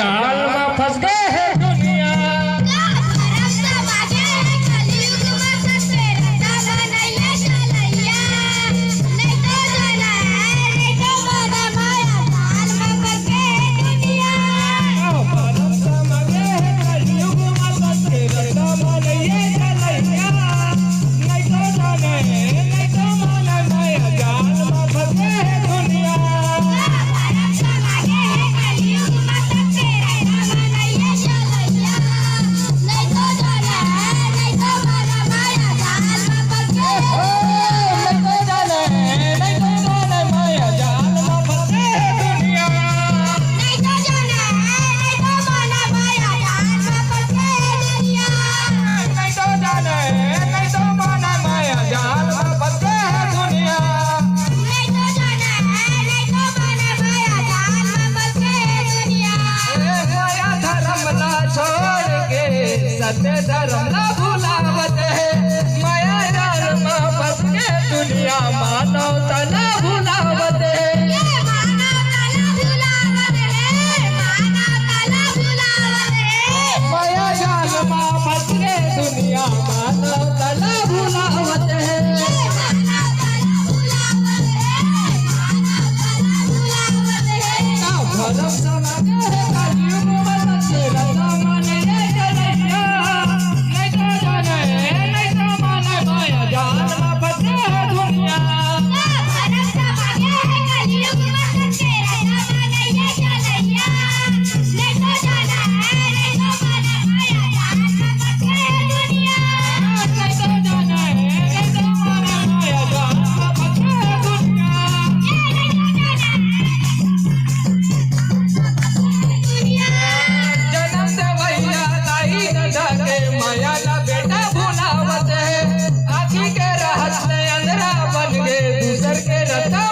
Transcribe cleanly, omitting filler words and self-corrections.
जाल में फंस गए है दुनिया। सत्य धर्म न भुलावत है, माया जाल में फंस के दुनिया मानवता न भुलावत है। माया जाल में फंस के दुनिया मानवता न भुलावत है। धर्म समाज है कलयुग में सत्य रत्न माने के रहस्य अंधरा बन गए दूसर के रत्ता